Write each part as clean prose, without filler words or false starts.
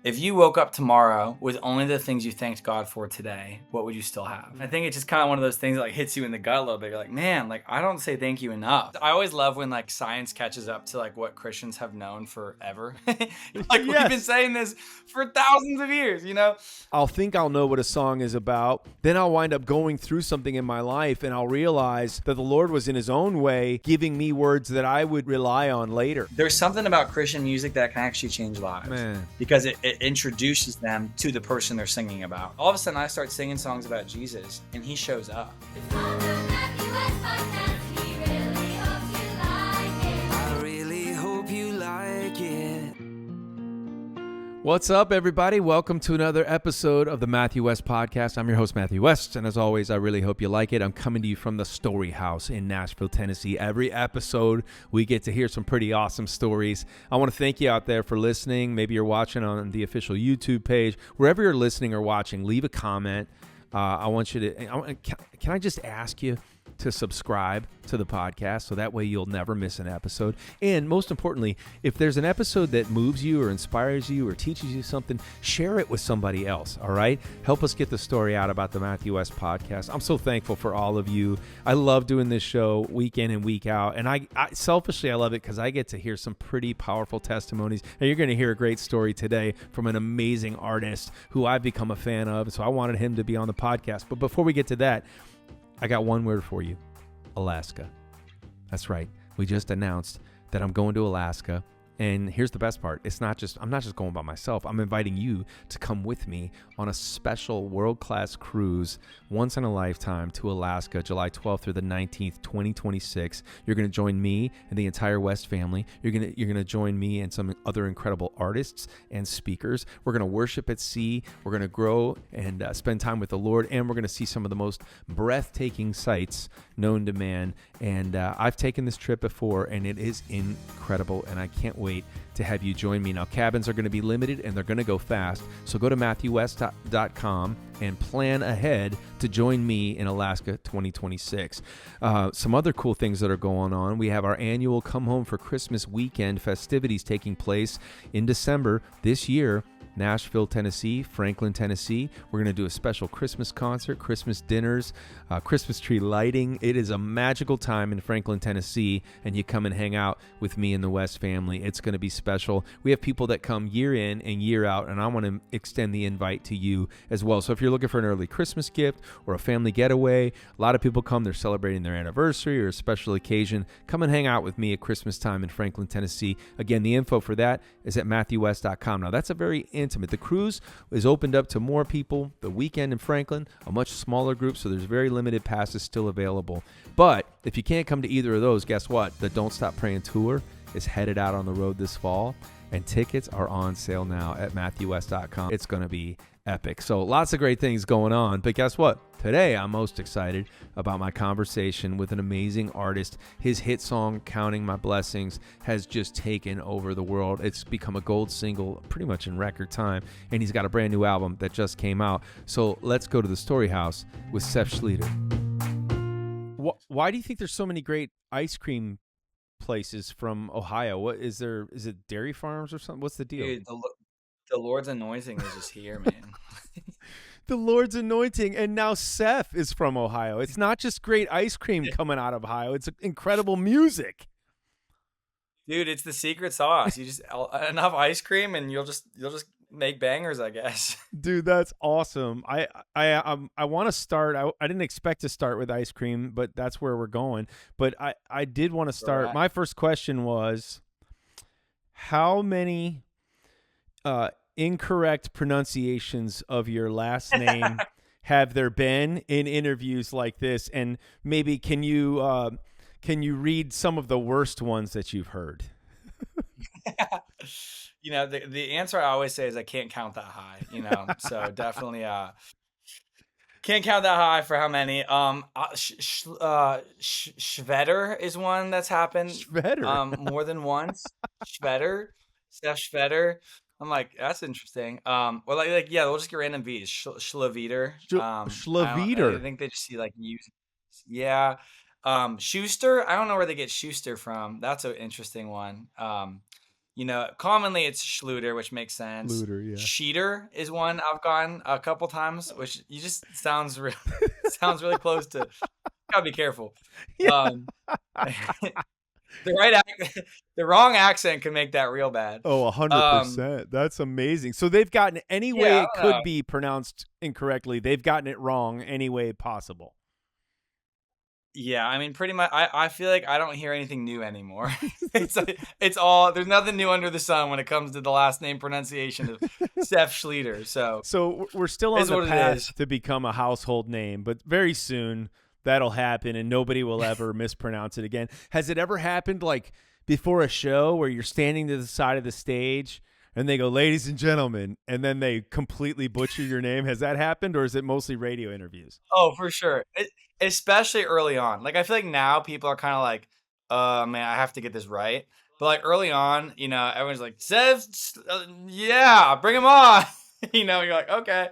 If you woke up tomorrow with only the things you thanked God for today, what would you still have? I think it's just kind of one of those things that like hits you in the gut a little bit. You're like, man, like I don't say thank you enough. I always love when like science catches up to like what Christians have known forever. Like we've been Yes. saying this for thousands of years, you know? I'll know what a song is about. Then I'll wind up going through something in my life and I'll realize that the Lord was in his own way giving me words that I would rely on later. There's something about Christian music that can actually change lives. Man. Because it introduces them to the person they're singing about. All of a sudden I start singing songs about Jesus and he shows up. I really hope you like it. What's up, everybody? Welcome to another episode of the Matthew West Podcast. I'm your host, Matthew West, and as always, I really hope you like it. I'm coming to you from the Story House in Nashville, Tennessee. Every episode, we get to hear some pretty awesome stories. I want to thank you out there for listening. Maybe you're watching on the official YouTube page. Wherever you're listening or watching, leave a comment. I want you to, can I just ask you to subscribe to the podcast so that way you'll never miss an episode. And most importantly, if there's an episode that moves you or inspires you or teaches you something, share it with somebody else, all right? Help us get the story out about the Matthew West Podcast. I'm so thankful for all of you. I love doing this show week in and week out. And I selfishly, I love it because I get to hear some pretty powerful testimonies. And you're going to hear a great story today from an amazing artist who I've become a fan of. So I wanted him to be on the podcast. But before we get to that, I got one word for you: Alaska. That's right. We just announced that I'm going to Alaska. And here's the best part. I'm not just going by myself. I'm inviting you to come with me on a special world-class cruise once in a lifetime to Alaska, July 12th through the 19th, 2026. You're going to join me and the entire West family. You're going to join me and some other incredible artists and speakers. We're going to worship at sea. We're going to grow and spend time with the Lord, and we're going to see some of the most breathtaking sights known to man. And I've taken this trip before, and it is incredible, and I can't wait to have you join me. Now, cabins are going to be limited, and they're going to go fast, so go to MatthewWest.com and plan ahead to join me in Alaska 2026. Some other cool things that are going on. We have our annual Come Home for Christmas weekend festivities taking place in December this year. Nashville, Tennessee, Franklin, Tennessee. We're going to do a special Christmas concert, Christmas dinners, Christmas tree lighting. It is a magical time in Franklin, Tennessee, and you come and hang out with me and the West family. It's going to be special. We have people that come year in and year out, and I want to extend the invite to you as well. So if you're looking for an early Christmas gift or a family getaway, a lot of people come, they're celebrating their anniversary or a special occasion. Come and hang out with me at Christmas time in Franklin, Tennessee. Again, the info for that is at MatthewWest.com. Now, that's a very intimate. The cruise is opened up to more people. The weekend in Franklin, a much smaller group, so there's very limited passes still available. But if you can't come to either of those, guess what? The Don't Stop Praying tour is headed out on the road this fall, and tickets are on sale now at MatthewWest.com. It's going to be epic. So lots of great things going on. But guess what? Today, I'm most excited about my conversation with an amazing artist. His hit song, Counting My Blessings, has just taken over the world. It's become a gold single pretty much in record time, and he's got a brand new album that just came out. So let's go to the Story House with Seph Schlueter. Why do you think there's so many great ice cream places from Ohio? What is there? Is it dairy farms or something? What's the deal? Dude, the Lord's anointing is just here, man. The Lord's anointing, and now Seph is from Ohio. It's not just great ice cream coming out of Ohio. It's incredible music. Dude, it's the secret sauce. You just enough ice cream and you'll just make bangers, I guess. Dude, that's awesome. I want to start. I didn't expect to start with ice cream, but that's where we're going. But I did want to start. Right. My first question was, how many incorrect pronunciations of your last name have there been in interviews like this? And maybe can you read some of the worst ones that you've heard? You know, the answer I always say is I can't count that high, you know. So definitely can't count that high for how many. Schlueter is one that's happened Schlueter. more than once. Schlueter, Seph Schlueter. I'm like, that's interesting. Well, like yeah, we'll just get random V's. Schlueter. Schlueter. I think they just see like use. Yeah. Schuster. I don't know where they get Schuster from. That's an interesting one. commonly it's Schlueter, which makes sense. Schlueter, yeah. Sheeter is one I've gotten a couple times, which you just sounds sounds really close to. Gotta be careful. Yeah. Um, the wrong accent can make that real bad. Oh, 100%. That's amazing. So they've gotten any way Yeah, it could be pronounced incorrectly. They've gotten it wrong any way possible. Yeah, I mean, pretty much. I feel like I don't hear anything new anymore. It's all there's nothing new under the sun when it comes to the last name pronunciation of Seph Schlueter. So we're still on Is the what it path is. to become a household name, but very soon that'll happen and nobody will ever mispronounce it again. Has it ever happened like before a show where you're standing to the side of the stage and they go, "Ladies and gentlemen," and then they completely butcher your name? Has that happened, or is it mostly radio interviews? Oh, for sure. Especially early on. Like I feel like now people are kind of like, man, I have to get this right." But like early on, everyone's like, "Says, yeah, bring him on." You're like, okay.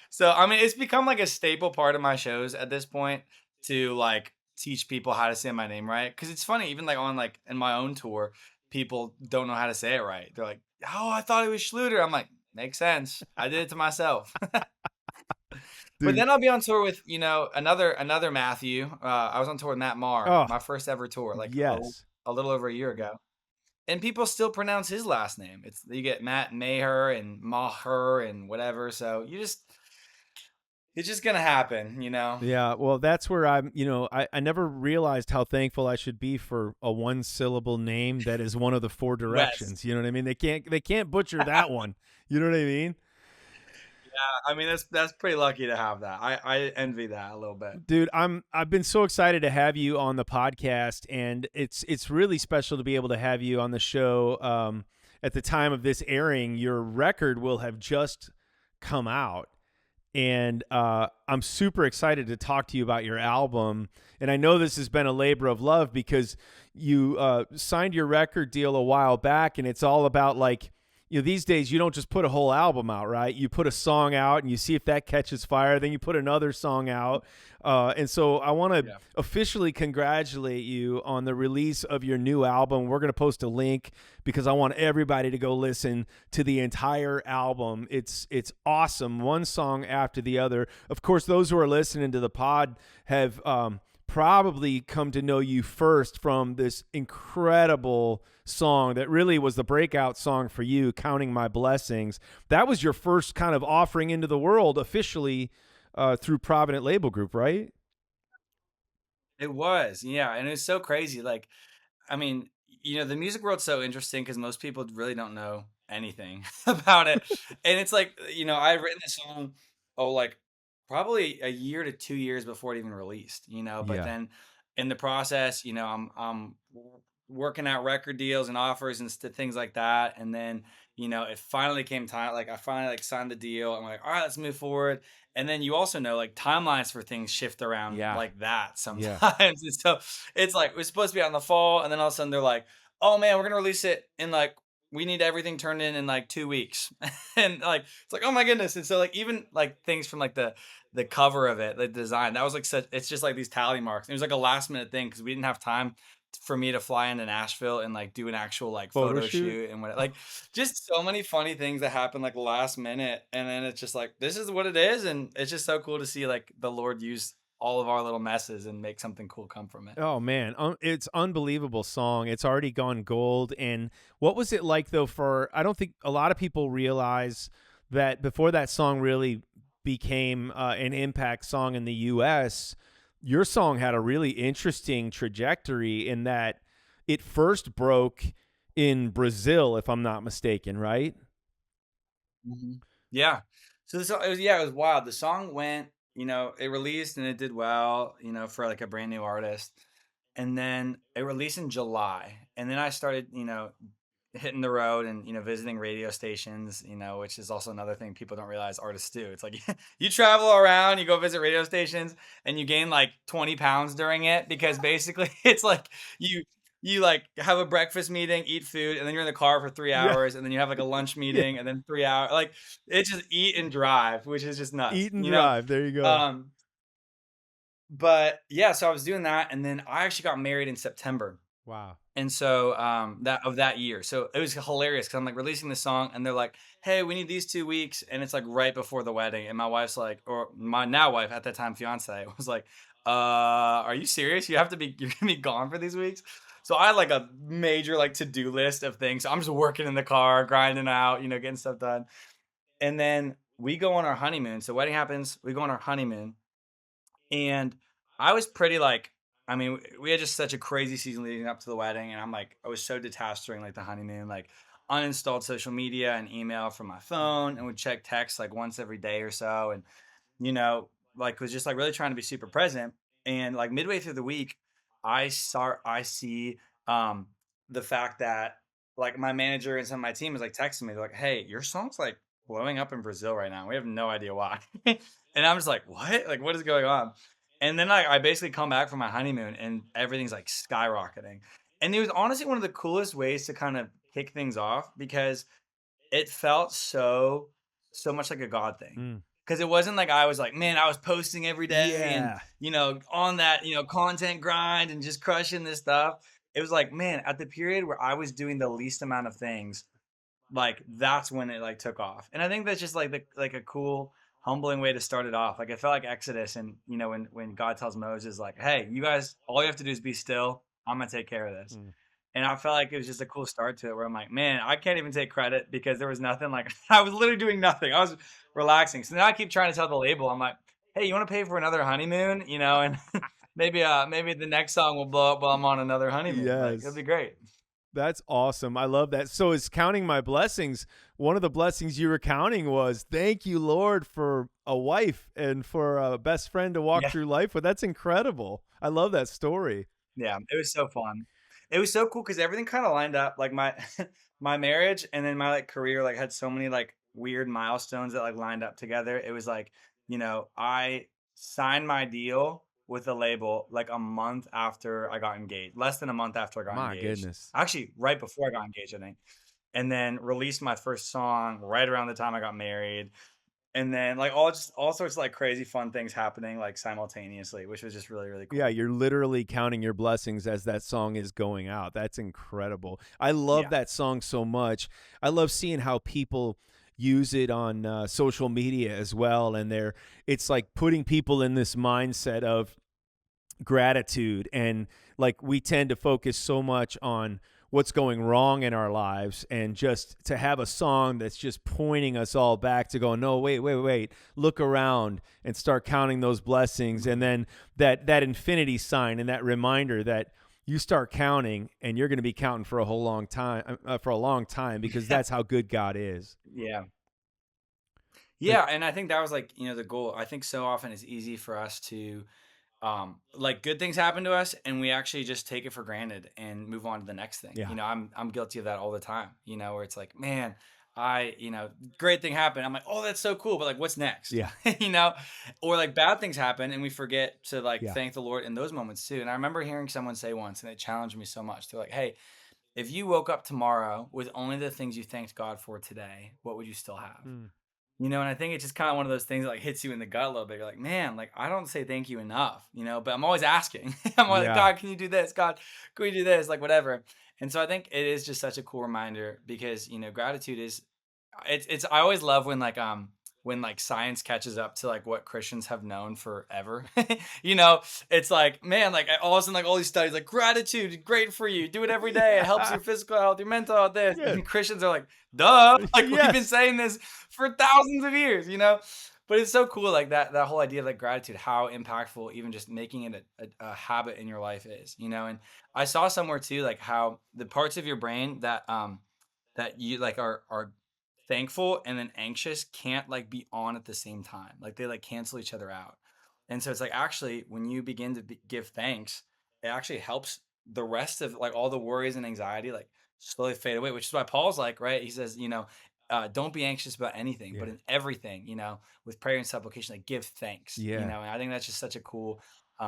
So I mean, it's become like a staple part of my shows at this point to like teach people how to say my name right. Because it's funny, even like on like in my own tour, people don't know how to say it right. They're like, "Oh, I thought it was Schluter." I'm like, makes sense. I did it to myself. But Dude. then I'll be on tour with, another Matthew. I was on tour with Matt Maher, Oh, my first ever tour, like yes. a little over a year ago. And people still pronounce his last name. You get Matt Maher and Maher and whatever. So it's just gonna happen, Yeah, well, that's where I never realized how thankful I should be for a one syllable name that is one of the four directions. West. You know what I mean? They can't butcher that one. You know what I mean? Yeah, I mean that's pretty lucky to have that. I envy that a little bit. Dude, I've been so excited to have you on the podcast, and it's really special to be able to have you on the show. At the time of this airing, your record will have just come out, and I'm super excited to talk to you about your album. And I know this has been a labor of love because you signed your record deal a while back, and it's all about like, these days you don't just put a whole album out, right? You put a song out and you see if that catches fire. Then you put another song out. And so I want to officially congratulate you on the release of your new album. We're going to post a link because I want everybody to go listen to the entire album. It's awesome, one song after the other. Of course, those who are listening to the pod have probably come to know you first from this incredible song that really was the breakout song for you, "Counting My Blessings." That was your first kind of offering into the world officially through Provident Label Group, right? It was, yeah, and it was so crazy. Like, I mean, the music world's so interesting because most people really don't know anything about it. And it's like, I had written this song, like probably a year to 2 years before it even released, but Yeah. then in the process, I'm working out record deals and offers and things like that. And then, it finally came time, like I finally like signed the deal. I'm like, all right, let's move forward. And then you also know like timelines for things shift around like that sometimes. And so it's like we're supposed to be out in the fall, and then all of a sudden they're like, "Oh man, we're gonna release it in like we need everything turned in like 2 weeks." And like it's like, oh my goodness. And so like even like things from like the cover of it, the design, that was like such, it's just like these tally marks. It was like a last minute thing because we didn't have time for me to fly into Nashville and like do an actual like photo shoot and what, like just so many funny things that happen like last minute. And then it's just like, this is what it is. And it's just so cool to see like the Lord use all of our little messes and make something cool come from it. Oh man, it's unbelievable song. It's already gone gold. And what was it like though I don't think a lot of people realize that before that song really became an impact song in the US, your song had a really interesting trajectory in that it first broke in Brazil, if I'm not mistaken, right? Mm-hmm. Yeah. So it was wild. The song went, it released and it did well, for like a brand new artist. And then it released in July. And then I started, hitting the road and, visiting radio stations, which is also another thing people don't realize artists do. It's like you travel around, you go visit radio stations and you gain like 20 pounds during it because basically it's like you like have a breakfast meeting, eat food, and then you're in the car for 3 hours, and then you have like a lunch meeting and then 3 hours. Like it's just eat and drive, which is just nuts. Eat and drive. There you go. But yeah, so I was doing that, and then I actually got married in September. Wow. And so that year. So it was hilarious because I'm like releasing the song and they're like, hey, we need these 2 weeks. And it's like right before the wedding. And my wife's like, or my now wife at that time, fiance, was like, are you serious? You're gonna be gone for these weeks. So I had like a major like to-do list of things. So I'm just working in the car, grinding out, getting stuff done. And then we go on our honeymoon. So wedding happens, we go on our honeymoon. And I was pretty like, I mean, we had just such a crazy season leading up to the wedding, and I was so detached during like the honeymoon, like uninstalled social media and email from my phone, and would check text like once every day or so, and like was just like really trying to be super present. And like midway through the week, I see um the fact that like my manager and some of my team is like texting me, they're like, "Hey, your song's like blowing up in Brazil right now. We have no idea why." And I'm just like, "What? Like what is going on?" And then I basically come back from my honeymoon and everything's like skyrocketing. And it was honestly one of the coolest ways to kind of kick things off because it felt so much like a God thing. Mm. Because it wasn't like I was like, man, I was posting every day and, Yeah. on that, content grind and just crushing this stuff. It was like, man, at the period where I was doing the least amount of things, like that's when it like took off. And I think that's just like like a cool, humbling way to start it off. Like it felt like Exodus and, when God tells Moses, like, hey, you guys, all you have to do is be still. I'm going to take care of this. Mm. And I felt like it was just a cool start to it where I'm like, man, I can't even take credit because there was nothing like I was literally doing nothing. I was relaxing. So now I keep trying to tell the label, I'm like, hey, you want to pay for another honeymoon? And maybe the next song will blow up while I'm on another honeymoon. Like it'll Yes. be great. That's awesome. I love that. So is counting my blessings. One of the blessings you were counting was thank you, Lord, for a wife and for a best friend to walk Yeah. through life with. That's incredible. I love that story. Yeah. It was so fun. It was so cool because everything kind of lined up. Like my my marriage and then my like career like had so many like weird milestones that like lined up together. It was like, I signed my deal with the label like a month after I got engaged, less than a month after I got My engaged. goodness. Actually, right before I got engaged, I think. And then released my first song right around the time I got married. And then like all sorts of like crazy fun things happening like simultaneously, which was just really, really cool. Yeah, you're literally counting your blessings as that song is going out. That's incredible. I love Yeah. that song so much. I love seeing how people use it on social media as well, and it's like putting people in this mindset of gratitude. And like we tend to focus so much on what's going wrong in our lives, and just to have a song that's just pointing us all back to go, no, wait, look around and start counting those blessings. And then that infinity sign and that reminder that you start counting and you're going to be counting for a long time because that's how good God is. Yeah. Yeah, and I think that was like, the goal. I think so often it's easy for us to like good things happen to us and we actually just take it for granted and move on to the next thing. Yeah. I'm guilty of that all the time, where it's like, man, great thing happened. I'm like, oh, that's so cool, but like what's next? Yeah. Or like bad things happen and we forget to like Yeah. thank the Lord in those moments too. And I remember hearing someone say once and it challenged me so much. They're like, hey, if you woke up tomorrow with only the things you thanked God for today, what would you still have? Mm. And I think it's just kind of one of those things that like hits you in the gut a little bit. You're like, man, like I don't say thank you enough, but I'm always asking. I'm always like, Yeah. God, can you do this? God, can we do this? Like whatever. And so I think it is just such a cool reminder because, gratitude is I always love when like science catches up to like what Christians have known forever. It's like, man, like all of a sudden, like all these studies, like gratitude, is great for you. Do it every day. It helps your physical health, your mental health, this. Yeah. And Christians are like, duh. Like we've been Yes. saying this for thousands of years, But it's so cool, like that whole idea of like gratitude, how impactful even just making it a habit in your life is, And I saw somewhere too, like how the parts of your brain that you like are thankful and then anxious can't like be on at the same time. Like they like cancel each other out. And so it's like actually when you begin to give thanks, it actually helps the rest of like all the worries and anxiety like slowly fade away, which is why Paul's like, right? He says, don't be anxious about anything, but Yeah. in everything, with prayer and supplication, like give thanks, Yeah. And I think that's just such a cool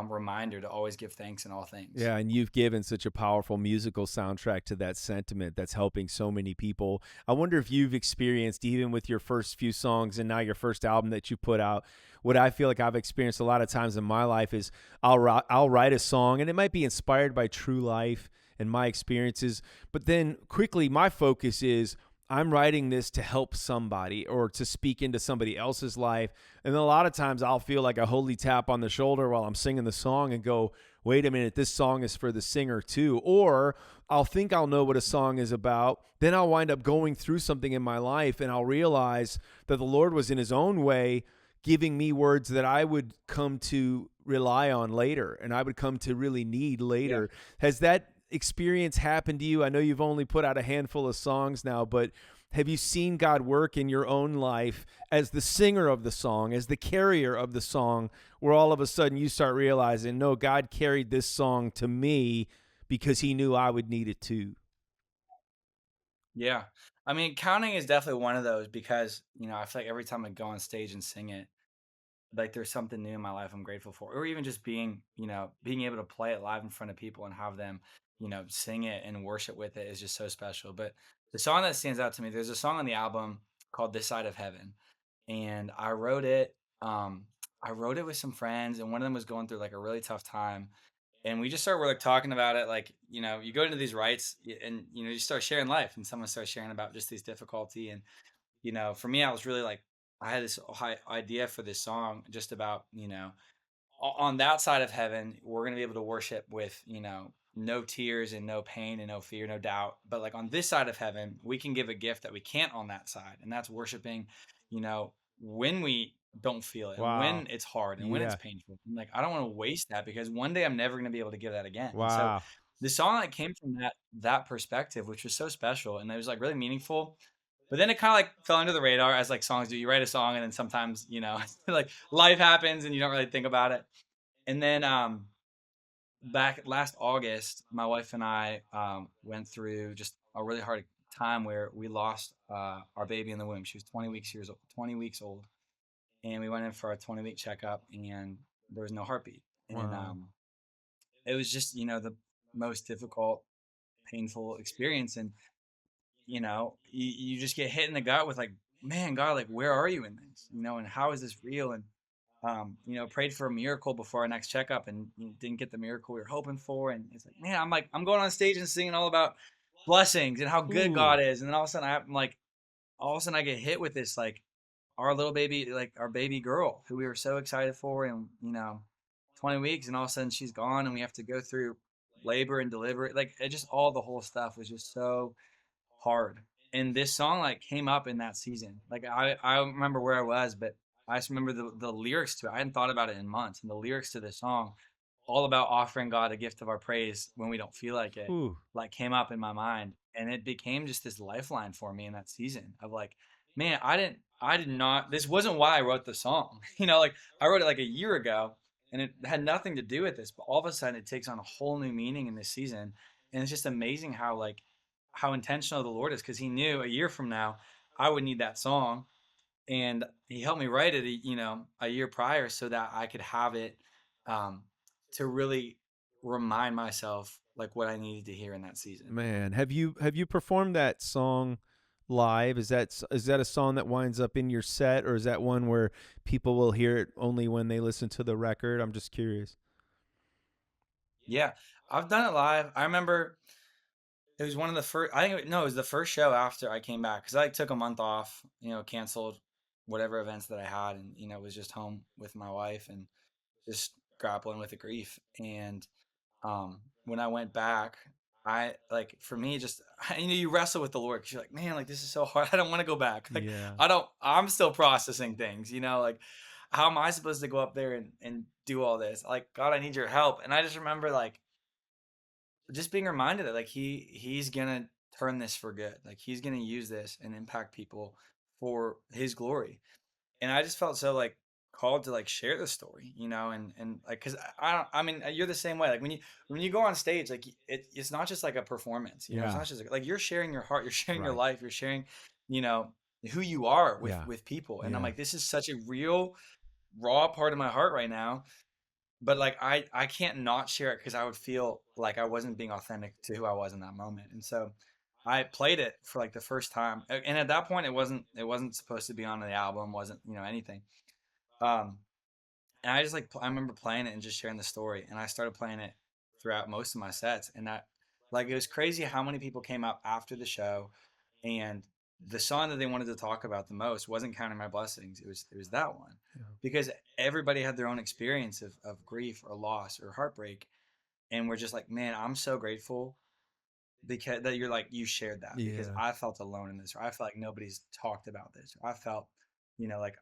reminder to always give thanks in all things. Yeah, and you've given such a powerful musical soundtrack to that sentiment that's helping so many people. I wonder if you've experienced, even with your first few songs and now your first album that you put out, what I feel like I've experienced a lot of times in my life is I'll write a song and it might be inspired by true life, and my experiences. But then quickly, my focus is I'm writing this to help somebody or to speak into somebody else's life. And a lot of times I'll feel like a holy tap on the shoulder while I'm singing the song and go, wait a minute, this song is for the singer too. Or I'll think I'll know what a song is about. Then I'll wind up going through something in my life and I'll realize that the Lord was in his own way giving me words that I would come to rely on later and I would come to really need later. Yeah. Has that experience happened to you? I know you've only put out a handful of songs now, but have you seen God work in your own life as the singer of the song, as the carrier of the song, where all of a sudden you start realizing, no, God carried this song to me because he knew I would need it too? Yeah. I mean, counting is definitely one of those because, I feel like every time I go on stage and sing it, like there's something new in my life I'm grateful for. Or even just being able to play it live in front of people and have them, sing it and worship with it is just so special. But the song that stands out to me, there's a song on the album called This Side of Heaven. And I wrote it with some friends, and one of them was going through like a really tough time. And we just started like talking about it. Like, you go into these rites and, you start sharing life and someone starts sharing about just these difficulty. And, for me, I was really like, I had this high idea for this song just about, on that side of heaven, we're going to be able to worship with, no tears and no pain and no fear, no doubt. But like on this side of heaven, we can give a gift that we can't on that side. And that's worshiping, you know, when we don't feel it and Wow. when it's hard and when it's Yeah. painful. And like, I don't want to waste that because one day I'm never going to be able to give that again. And so Wow. the song that came from that perspective, which was so special and it was like really meaningful. But then it kind of like fell under the radar as like songs do. You write a song and then sometimes, like life happens and you don't really think about it. And then back last August, my wife and I went through just a really hard time where we lost our baby in the womb. She was 20 weeks old, and we went in for a 20-week checkup, and there was no heartbeat. And Wow. it was just the most difficult, painful experience. And you just get hit in the gut with like, man, God, like where are you in this? And how is this real? And prayed for a miracle before our next checkup and didn't get the miracle we were hoping for. And it's like, man, I'm going on stage and singing all about blessings and how good Ooh. God is. And then all of a sudden I get hit with this, like our little baby, like our baby girl who we were so excited for. And, 20 weeks and all of a sudden she's gone and we have to go through labor and delivery. Like it just, all the whole stuff was just so hard. And this song like came up in that season. Like I don't remember where I was, but I just remember the lyrics to it. I hadn't thought about it in months. And the lyrics to this song, all about offering God a gift of our praise when we don't feel like it, Ooh. like came up in my mind. And it became just this lifeline for me in that season of like, man, I did not, this wasn't why I wrote the song. Like I wrote it like a year ago and it had nothing to do with this, but all of a sudden it takes on a whole new meaning in this season. And it's just amazing how intentional the Lord is, because he knew a year from now I would need that song, and he helped me write it, a year prior, so that I could have it um, to really remind myself like what I needed to hear in that season. Man, have you performed that song live? Is that a song that winds up in your set, or is that one where people will hear it only when they listen to the record? I'm just curious. Yeah, I've done it live. I remember it was one of the first. I think no, it was the first show after I came back because I like, took a month off. Canceled whatever events that I had, and was just home with my wife and just grappling with the grief. And when I went back, I like, for me, just you wrestle with the Lord because you're like, man, like this is so hard. I don't want to go back. Like Yeah. I'm still processing things. Like how am I supposed to go up there and do all this? Like God, I need your help. And I just remember like just being reminded that like he's gonna turn this for good. Like he's gonna use this and impact people for his glory. And I just felt so like called to like share the story, and like because I don't. I mean, you're the same way. Like when you go on stage, like it's not just like a performance. It's Yeah. not just like you're sharing your heart, you're sharing your Right. life, you're sharing, you know, who you are with Yeah. people. And I'm Yeah. like, this is such a real, raw part of my heart right now. But like I can't not share it because I would feel like I wasn't being authentic to who I was in that moment. And so I played it for like the first time, and at that point it wasn't supposed to be on the album, wasn't anything. Um, and I just like I remember playing it and just sharing the story, and I started playing it throughout most of my sets, and that Like it was crazy how many people came up after the show, and the song that they wanted to talk about the most wasn't Counting My Blessings. It was that one. Yeah. Because everybody had their own experience of grief or loss or heartbreak. And we're just like, man, I'm so grateful because that you're like you shared that, because Yeah. I felt alone in this, or I felt like nobody's talked about this, or I felt, like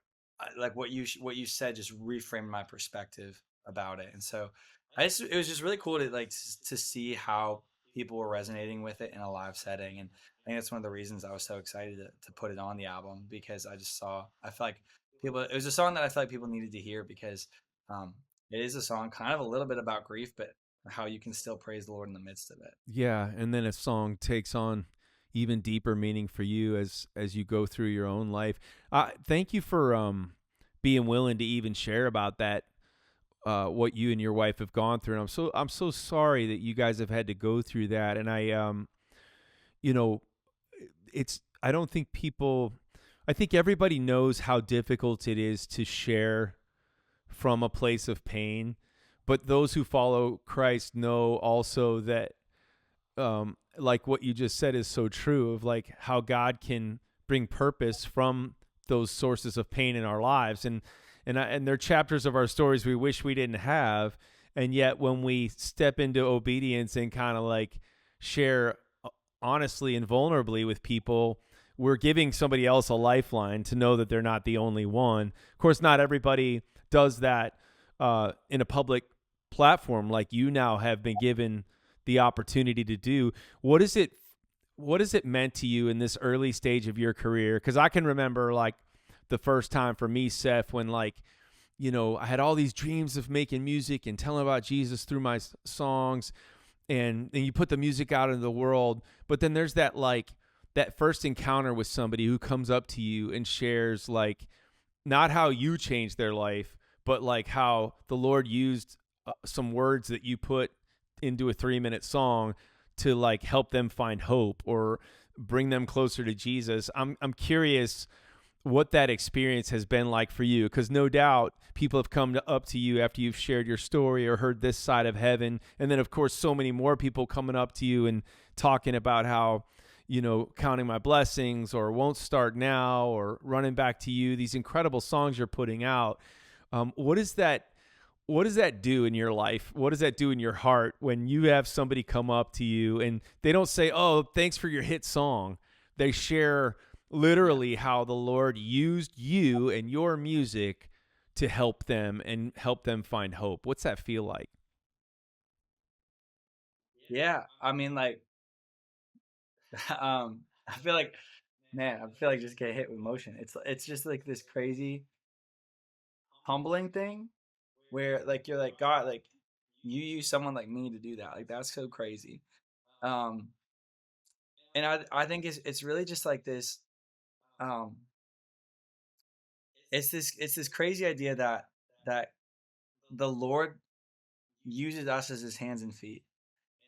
like what you said just reframed my perspective about it. And so it was just really cool to like to see how people were resonating with it in a live setting. And I think that's one of the reasons I was so excited to put it on the album, because I felt like people, it was a song that I felt like people needed to hear, because um it is a song kind of a little bit about grief, but how you can still praise the Lord in the midst of it. Yeah, and then a song takes on even deeper meaning for you as you go through your own life. Thank you for being willing to even share about that, what you and your wife have gone through. And I'm so sorry that you guys have had to go through that. And you know, I don't think people, I think everybody knows how difficult it is to share from a place of pain, but those who follow Christ know also that, like what you just said is so true, of like how God can bring purpose from those sources of pain in our lives. And they're chapters of our stories we wish we didn't have. And yet when we step into obedience and kind of like share honestly and vulnerably with people, we're giving somebody else a lifeline to know that they're not the only one. Of course, not everybody does that in a public platform like you now have been given the opportunity to do. What is it meant to you in this early stage of your career? Because I can remember like the first time for me, Seph, when like, I had all these dreams of making music and telling about Jesus through my songs, and you put the music out into the world, but then there's that like that first encounter with somebody who comes up to you and shares like not how you changed their life, but like how the Lord used some words that you put into a 3-minute song to like help them find hope or bring them closer to Jesus. I'm curious what that experience has been like for you, because no doubt people have come up to you after you've shared your story or heard this side of heaven, and then of course so many more people coming up to you and talking about how, Counting My Blessings or Won't Start Now or Running Back to You, these incredible songs you're putting out. What does that do in your life? What does that do in your heart when you have somebody come up to you and they don't say, "Oh, thanks for your hit song"? They share literally how the Lord used you and your music to help them and help them find hope. What's that feel like? Yeah, I mean, like, I feel like, man, I feel like just get hit with emotion. It's just like this crazy humbling thing where like you're like, God, like you use someone like me to do that. Like that's so crazy. Um, and I think it's really just like this. Um, it's this crazy idea that the Lord uses us as His hands and feet,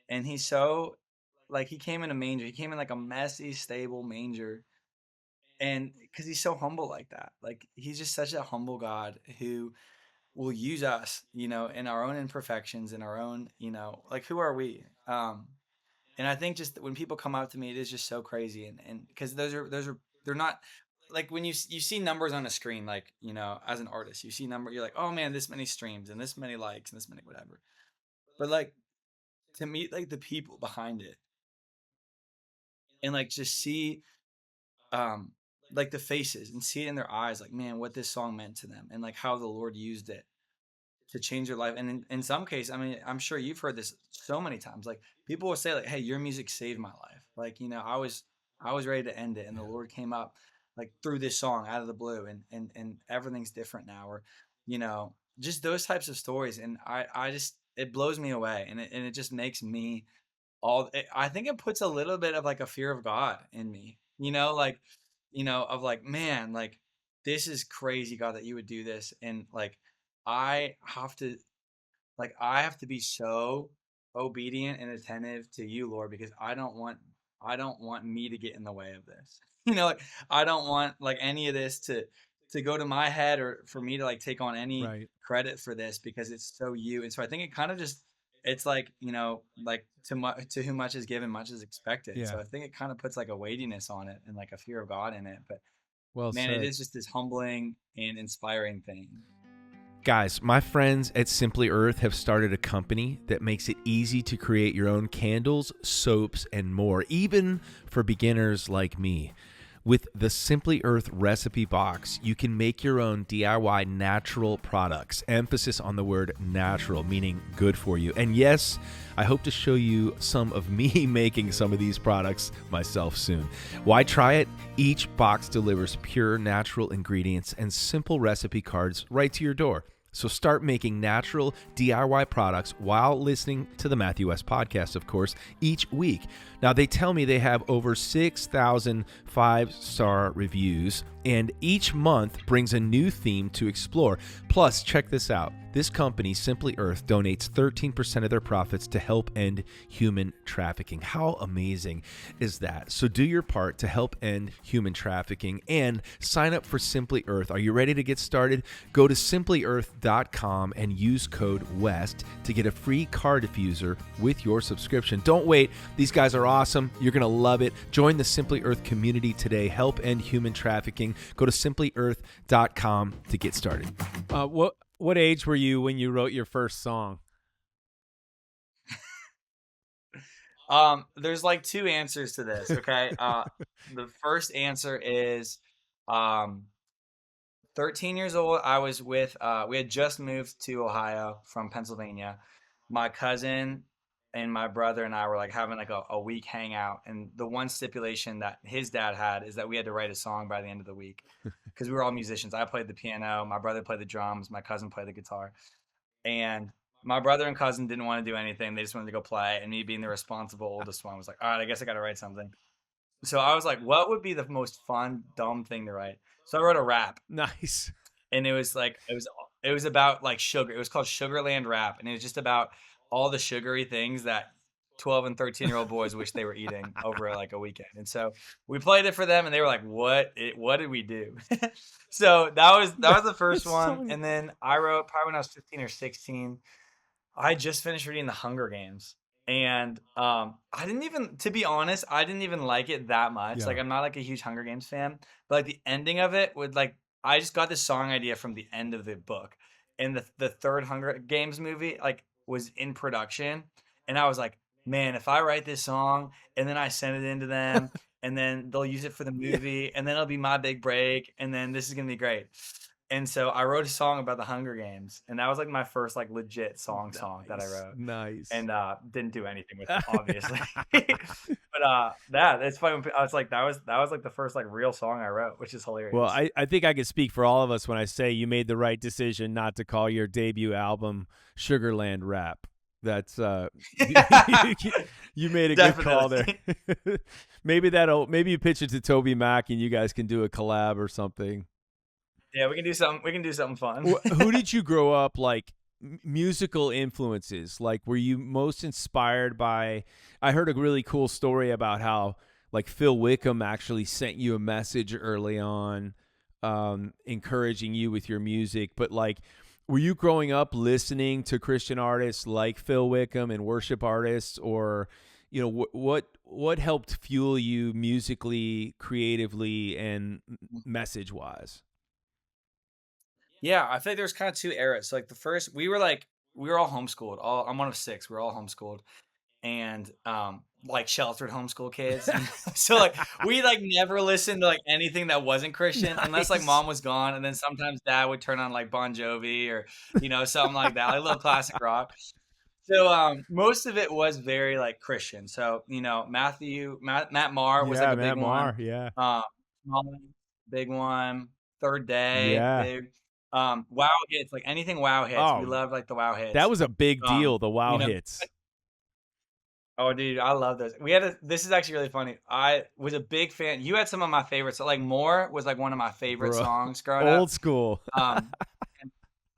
and He's so like He came in a manger. He came in like a messy, stable manger, and because He's so humble like that, like He's just such a humble God who will use us, in our own imperfections, in our own, like who are we? And I think just when people come up to me, it is just so crazy, and because those are they're not like when you see numbers on a screen, like as an artist, you see number, you're like, oh man, this many streams and this many likes and this many whatever. But like to meet like the people behind it and like just see um like the faces and see it in their eyes, like man, what this song meant to them and like how the Lord used it to change your life. And in some case, I mean, I'm sure you've heard this so many times. Like people will say, like, "Hey, your music saved my life." Like, I was ready to end it, and the Lord came up like through this song out of the blue, and everything's different now. Or, just those types of stories. And I just it blows me away, and it just makes me I think it puts a little bit of like a fear of God in me. Like, of like, man, like this is crazy, God, that you would do this, and like I have to I have to be so obedient and attentive to you, Lord, because I don't want me to get in the way of this. Like I don't want like any of this to go to my head or for me to like take on any Right. credit for this, because it's so you. And so I think it's like, like to whom much is given, much is expected. So Yeah. I think it kind of puts like a weightiness on it and like a fear of God in it. But Well man, it said. is just this humbling and inspiring thing. Guys, my friends at Simply Earth have started a company that makes it easy to create your own candles, soaps, and more, even for beginners like me. With the Simply Earth recipe box, you can make your own DIY natural products. Emphasis on the word natural, meaning good for you. And yes, I hope to show you some of me making some of these products myself soon. Why try it? Each box delivers pure natural ingredients and simple recipe cards right to your door. So start making natural DIY products while listening to the Matthew West podcast, of course, each week. Now, they tell me they have over 6,000 five-star reviews, and each month brings a new theme to explore. Plus, check this out. This company, Simply Earth, donates 13% of their profits to help end human trafficking. How amazing is that? So do your part to help end human trafficking and sign up for Simply Earth. Are you ready to get started? Go to simplyearth.com and use code WEST to get a free car diffuser with your subscription. Don't wait. These guys are awesome. You're going to love it. Join the Simply Earth community today. Help end human trafficking. Go to simplyearth.com to get started. What age were you when you wrote your first song? There's like two answers to this. Okay. The first answer is, 13 years old. I was with, we had just moved to Ohio from Pennsylvania. My cousin and my brother and I were like having like a week hangout. And the one stipulation that his dad had is that we had to write a song by the end of the week because we were all musicians. I played the piano, my brother played the drums, my cousin played the guitar. And my brother and cousin didn't want to do anything. They just wanted to go play. And me being the responsible oldest one was like, all right, I guess I got to write something. So I was like, what would be the most fun, dumb thing to write? So I wrote a rap. Nice. And it was like it was about like sugar. It was called Sugarland Rap, and it was just about all the sugary things that 12 and 13-year-old boys wish they were eating over like a weekend. And so we played it for them, and they were like, what did we do? So that was the first one. And then I wrote probably when I was 15 or 16. I just finished reading The Hunger Games. And I didn't even, to be honest, I didn't even like it that much. Yeah. Like I'm not like a huge Hunger Games fan, but like the ending of it would like I just got this song idea from the end of the book. And the third Hunger Games movie like was in production. And I was like, man, if I write this song and then I send it into them and then they'll use it for the movie and then it'll be my big break and then this is gonna be great. And so I wrote a song about the Hunger Games, and that was like my first like legit song that I wrote. Nice. And didn't do anything with it, obviously. But yeah, it's funny. When I was like, that was like the first like real song I wrote, which is hilarious. Well, I think I can speak for all of us when I say you made the right decision not to call your debut album Sugarland Rap. That's you made a good call there. maybe you pitch it to Toby Mac and you guys can do a collab or something. Yeah, we can do something fun. Who did you grow up like musical influences? Like, were you most inspired by? I heard a really cool story about how like Phil Wickham actually sent you a message early on, encouraging you with your music. But like, were you growing up listening to Christian artists like Phil Wickham and worship artists, or what helped fuel you musically, creatively, and message wise? Yeah, I think there's kind of two eras. So, like the first, we were all homeschooled. I'm one of six. We were all homeschooled, and like sheltered homeschool kids. And so like we like never listened to like anything that wasn't Christian unless like mom was gone, and then sometimes dad would turn on like Bon Jovi or something like that. I love classic rock. So most of it was very like Christian. So Matt Maher was like a big one. Yeah. Small One, big one. Third Day, Yeah. big. Wow hits, like anything Wow hits. Oh, We love like the Wow hits. That was a big deal, the Wow you know, hits. Oh, dude, I love those. This is actually really funny. I was a big fan. You had some of my favorites. So like More was like one of my favorite songs growing up. Old school. And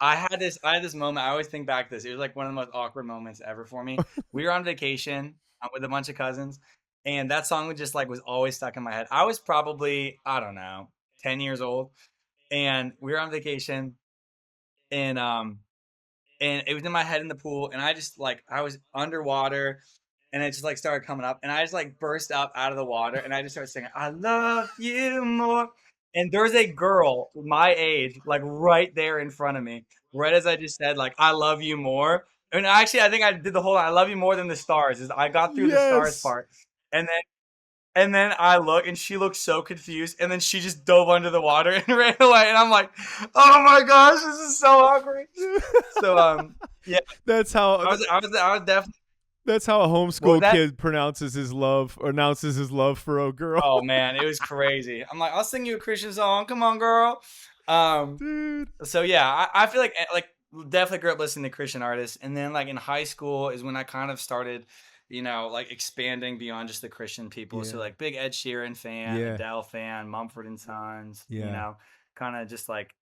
I had this moment. I always think back to this. It was like one of the most awkward moments ever for me. We were on vacation with a bunch of cousins, and that song was always stuck in my head. I was probably, I don't know, 10 years old, and we were on vacation, and and it was in my head in the pool, and I just like I was underwater, and it just like started coming up, and I just like burst up out of the water, and I just started singing, "I love you more." And there's a girl my age, like right there in front of me, right as I just said, like, "I love you more." And actually, I think I did the whole "I love you more than the stars." Is I got through the stars Yes. part, and then I look, and she looked so confused, and then she just dove under the water and ran away, and I'm like, "Oh my gosh, this is so awkward." So yeah, That's how I was definitely. that's how a What was homeschool that? kid pronounces his love or announces his love for a girl. Oh man, it was crazy. I'm like, "I'll sing you a Christian song. Come on, girl." Um, Dude. so yeah, I feel like definitely grew up listening to Christian artists, and then like in high school is when I kind of started, like expanding beyond just the Christian people. So Yeah. like big Ed Sheeran fan, Yeah. Adele fan, Mumford and Sons. Yeah. Kind of just like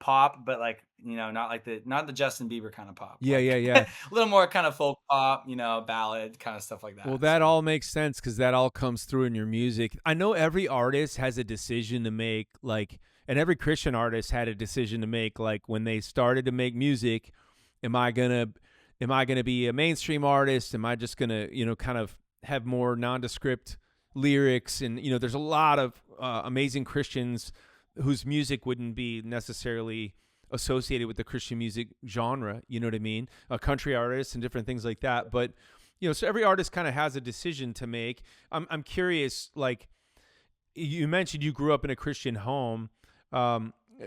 pop, but like not the Justin Bieber kind of pop. Yeah, Like yeah, yeah. a little more kind of folk pop, ballad kind of stuff like Well, that. that So all makes sense because that all comes through in your music. I know every artist has a decision to make, like, and every Christian artist had a decision to make, like, when they started to make music. Am I gonna be a mainstream artist? Am I just gonna, kind of have more nondescript lyrics? And there's a lot of amazing Christians whose music wouldn't be necessarily associated with the Christian music genre. You know what I mean? Country artists and different things like that. But so every artist kind of has a decision to make. I'm curious, like you mentioned, you grew up in a Christian home.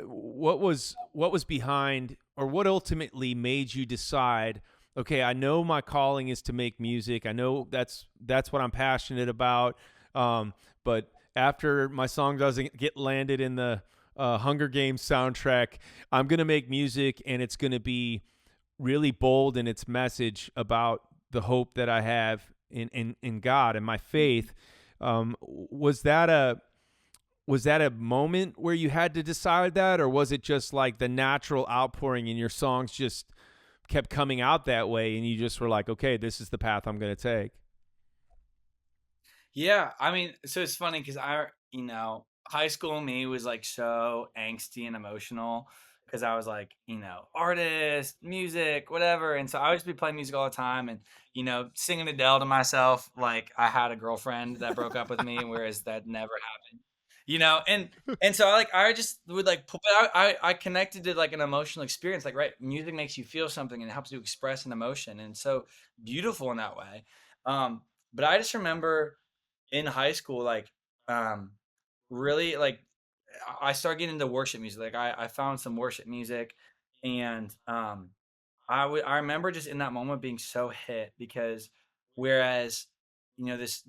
What was behind, or what ultimately made you decide, okay, I know my calling is to make music. I know that's what I'm passionate about. But after my song doesn't get landed in the Hunger Games soundtrack, I'm gonna make music, and it's gonna be really bold in its message about the hope that I have in God and my faith. Was that a moment where you had to decide that, or was it just like the natural outpouring and your songs just kept coming out that way, and you just were like, okay, this is the path I'm going to take? yeah, I mean, so it's funny because high school me was like so angsty and emotional because I was like, artist, music, whatever. And so I would just be playing music all the time and, singing Adele to myself. Like I had a girlfriend that broke up with me, whereas that never happened. And so I just would like but I connected to like an emotional experience. Like, right, music makes you feel something and it helps you express an emotion. And so beautiful in that way. But I just remember in high school, like, um, really like I started getting into worship music. Like I found some worship music, and I remember just in that moment being so hit because whereas this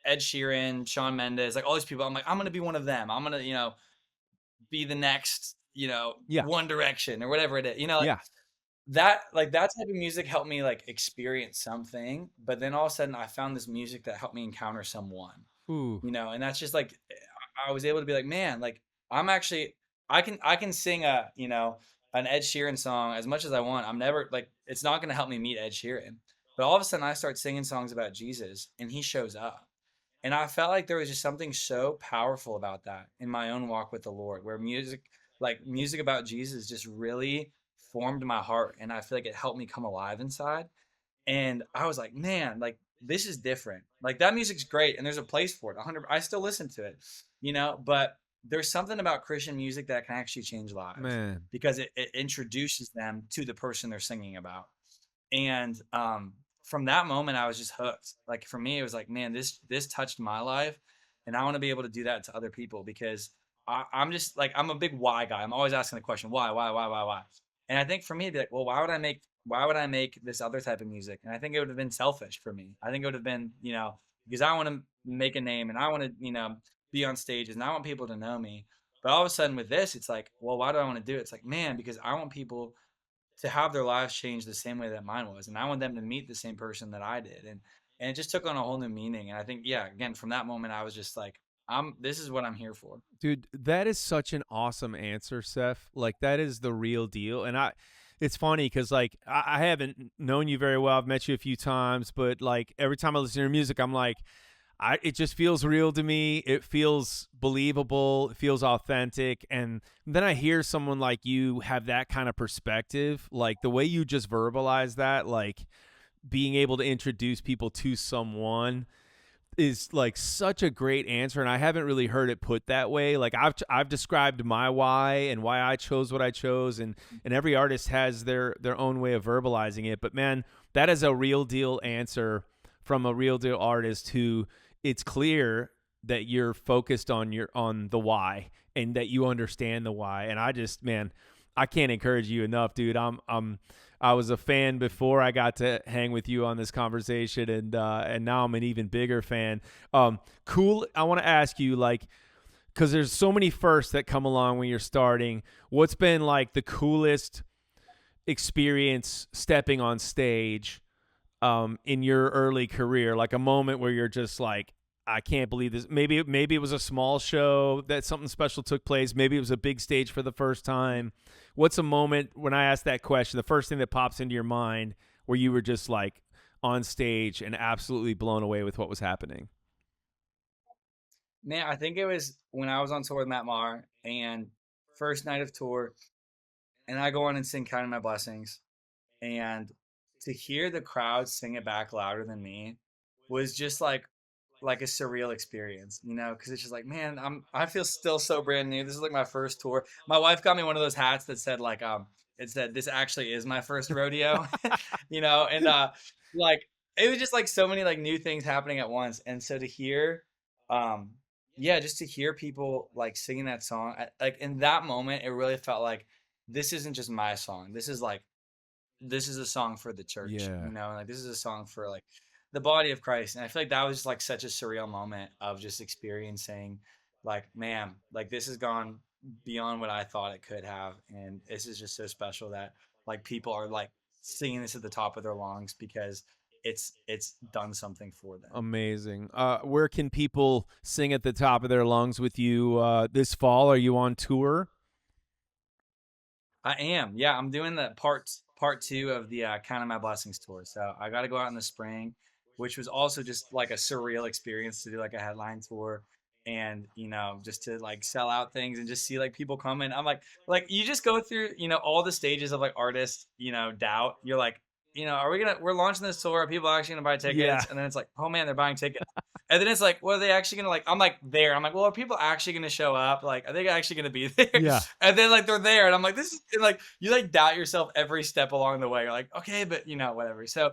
Ed Sheeran, Shawn Mendes, like all these people, I'm like, I'm gonna be one of them. I'm gonna be the next Yeah. One Direction or whatever it is. Yeah. That type of music helped me like experience something, but then all of a sudden I found this music that helped me encounter someone, Ooh. and that's just like I was able to be like, man, like I'm actually I can sing an Ed Sheeran song as much as I want. I'm never like it's not gonna help me meet Ed Sheeran. But all of a sudden I start singing songs about Jesus and he shows up. And I felt like there was just something so powerful about that in my own walk with the Lord, where music about Jesus just really formed my heart. And I feel like it helped me come alive inside. And I was like, man, like this is different. Like that music's great and there's a place for it. 100 I still listen to it, but there's something about Christian music that can actually change lives Man. because it introduces them to the person they're singing about. And from that moment I was just hooked. Like for me it was like, man, this touched my life, and I want to be able to do that to other people because I'm just like I'm a big why guy. I'm always asking the question why. And I think for me it'd be like, well, why would I make this other type of music? And I think it would have been selfish for me. I think it would have been because I want to make a name and I want to be on stages and I want people to know me. But all of a sudden with this it's like, well, why do I want to do it? It's like, man, because I want people to have their lives change the same way that mine was, and I want them to meet the same person that I did, and it just took on a whole new meaning. And I think, yeah, again, from that moment, I was just like, this is what I'm here for. Dude, that is such an awesome answer, Seph. Like that is the real deal. And it's funny because like I haven't known you very well. I've met you a few times, but like every time I listen to your music, I'm like, it just feels real to me. It feels believable. It feels authentic. And then I hear someone like you have that kind of perspective, like the way you just verbalize that, like being able to introduce people to someone is like such a great answer. And I haven't really heard it put that way. Like I've described my why and why I chose what I chose. And every artist has their own way of verbalizing it. But man, that is a real deal answer from a real deal artist who it's clear that you're focused on the why and that you understand the why. And I just, man, I can't encourage you enough, dude. I was a fan before I got to hang with you on this conversation, and now I'm an even bigger fan. Cool. I want to ask you, like, because there's so many firsts that come along when you're starting. What's been like the coolest experience stepping on stage in your early career? Like a moment where you're just like, I can't believe this. Maybe it was a small show that something special took place. Maybe it was a big stage for the first time. What's a moment when I ask that question, the first thing that pops into your mind where you were just like on stage and absolutely blown away with what was happening? Man, I think it was when I was on tour with Matt Maher and first night of tour, and I go on and sing "Counting My Blessings," and to hear the crowd sing it back louder than me was just like a surreal experience, you know, because it's just like, man, I feel still so brand new. This is like my first tour. My wife got me one of those hats that said like it said this actually is my first rodeo, you know, and like it was just like so many like new things happening at once. And so to hear um yeah, just to hear people like singing that song, like in that moment, it really felt like this isn't just my song. This is a song for the church, Yeah. you know, like this is a song for like the body of Christ. And I feel like that was just like such a surreal moment of just experiencing like, man, like this has gone beyond what I thought it could have. And this is just so special that like people are like singing this at the top of their lungs because it's done something for them. Amazing. Where can people sing at the top of their lungs with you this fall? Are you on tour? I am. Yeah, I'm doing the part two of the Count on My Blessings tour. So I got to go out in the spring, which was also just like a surreal experience to do like a headline tour and you know just to like sell out things and just see like people come in. I'm like you just go through you know all the stages of like artist you know doubt. You're like you know we're launching this tour. Are people actually gonna buy Yeah. tickets? And then it's like oh man they're buying tickets. And then it's like, what are they actually gonna like? I'm like there. I'm like, well, are people actually gonna show up? Like, are they actually gonna be there? Yeah. And then like they're there, and I'm like, this is and, like you like doubt yourself every step along the way. You're like, okay, but you know, whatever. So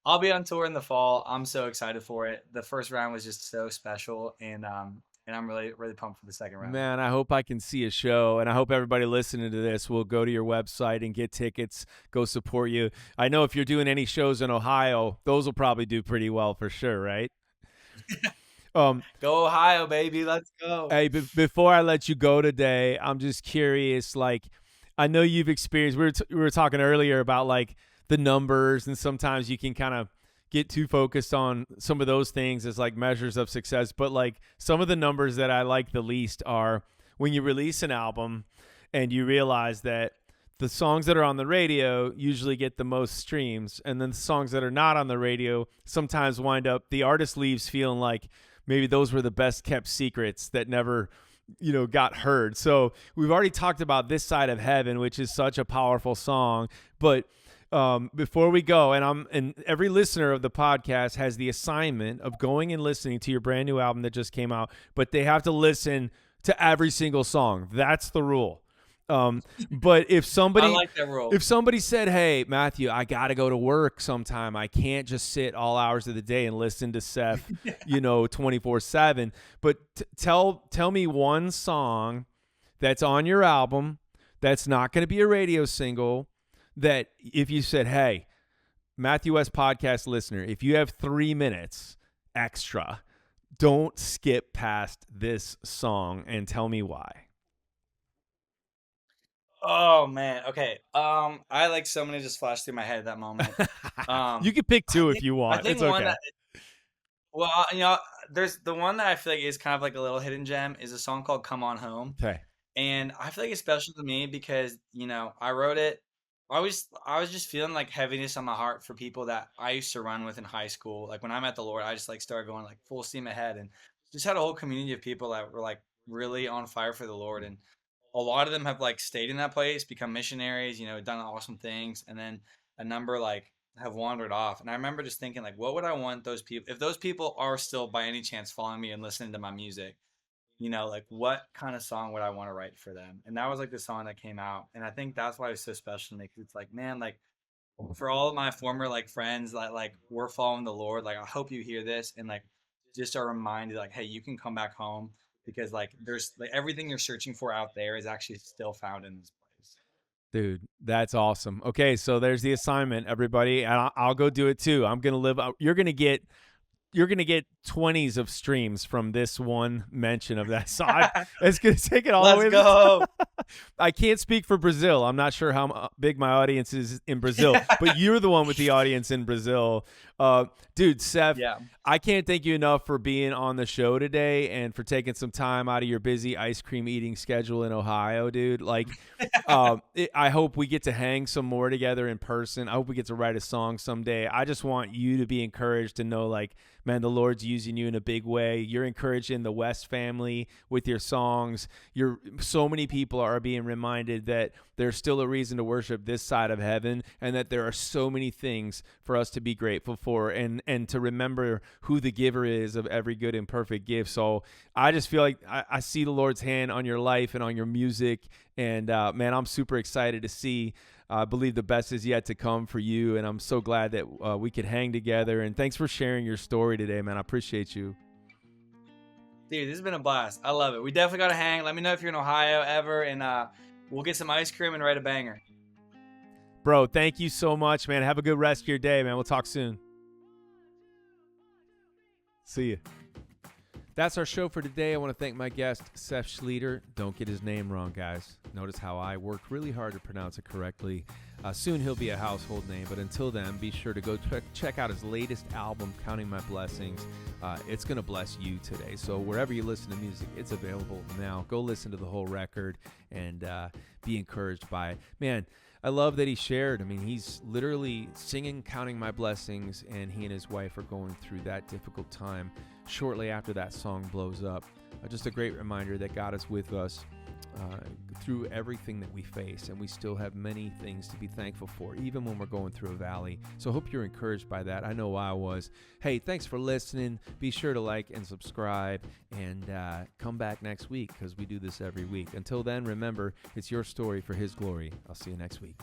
I'll be on tour in the fall. I'm so excited for it. The first round was just so special, and I'm really really pumped for the second round. Man, I hope I can see a show, and I hope everybody listening to this will go to your website and get tickets, go support you. I know if you're doing any shows in Ohio, those will probably do pretty well for sure, right? Go Ohio, baby, let's go. Hey, before I let you go today, I'm just curious. Like, I know you've experienced. We were talking earlier about like the numbers, and sometimes you can kind of get too focused on some of those things as like measures of success. But like some of the numbers that I like the least are when you release an album and you realize that the songs that are on the radio usually get the most streams, and then the songs that are not on the radio sometimes wind up the artist leaves feeling like maybe those were the best kept secrets that never got heard. So we've already talked about This Side of Heaven, which is such a powerful song. But before we go, and every listener of the podcast has the assignment of going and listening to your brand new album that just came out, but they have to listen to every single song. That's the rule. But if somebody, I like that rule. If somebody said, "Hey, Matthew, I got to go to work sometime. I can't just sit all hours of the day and listen to Seph, 24/7." But tell me one song that's on your album that's not going to be a radio single that if you said, "Hey, Matthew West podcast listener, if you have 3 minutes extra, don't skip past this song and tell me why." Oh man. Okay. I like so many just flashed through my head at that moment. You can pick two I if you want. I think It's one okay. that there's the one that I feel like is kind of like a little hidden gem is a song called "Come On Home," Okay. and I feel like it's special to me because I wrote it I was just feeling like heaviness on my heart for people that I used to run with in high school. Like when I met the Lord, I just like started going like full steam ahead, and just had a whole community of people that were like really on fire for the Lord. And a lot of them have like stayed in that place, become missionaries, done awesome things. And then a number like have wandered off. And I remember just thinking like, what would I want those people, if those people are still by any chance following me and listening to my music, like what kind of song would I want to write for them? And that was like the song that came out. And I think that's why it's so special to me. 'Cause it's like, man, like for all of my former like friends that like we're following the Lord, like I hope you hear this and like just are reminded like, hey, you can come back home because like there's like everything you're searching for out there is actually still found in this place. Dude, that's awesome. Okay, so there's the assignment, everybody, and I'll go do it too. I'm gonna live. You're gonna get 20s of streams from this one mention of that song. It's gonna take it all the way. Let's go. I can't speak for Brazil. I'm not sure how big my audience is in Brazil, but you're the one with the audience in Brazil. Dude, Seph, Yeah. I can't thank you enough for being on the show today and for taking some time out of your busy ice cream eating schedule in Ohio, dude. Like, I hope we get to hang some more together in person. I hope we get to write a song someday. I just want you to be encouraged to know, like, man, the Lord's using you in a big way. You're encouraging the West family with your songs. So many people are being reminded that there's still a reason to worship this side of heaven, and that there are so many things for us to be grateful for, and to remember who the giver is of every good and perfect gift. So I just feel like I see the Lord's hand on your life and on your music, and man, I'm super excited to see. I believe the best is yet to come for you, and I'm so glad that we could hang together. And thanks for sharing your story today, man. I appreciate you. Dude, this has been a blast. I love it. We definitely got to hang. Let me know if you're in Ohio ever, and we'll get some ice cream and write a banger. Bro, thank you so much, man. Have a good rest of your day, man. We'll talk soon. See you. That's our show for today. I want to thank my guest, Seph Schlueter. Don't get his name wrong, guys. Notice how I worked really hard to pronounce it correctly. Soon he'll be a household name, but until then, be sure to go check out his latest album, Counting My Blessings. It's going to bless you today. So wherever you listen to music, it's available now. Go listen to the whole record and be encouraged by it. Man, I love that he shared. I mean, he's literally singing Counting My Blessings, and he and his wife are going through that difficult time shortly after that song blows up. Just a great reminder that God is with us through everything that we face, and we still have many things to be thankful for, even when we're going through a valley. So I hope you're encouraged by that. I know I was. Hey, thanks for listening. Be sure to like and subscribe, and come back next week, because we do this every week. Until then, remember, it's your story for His glory. I'll see you next week.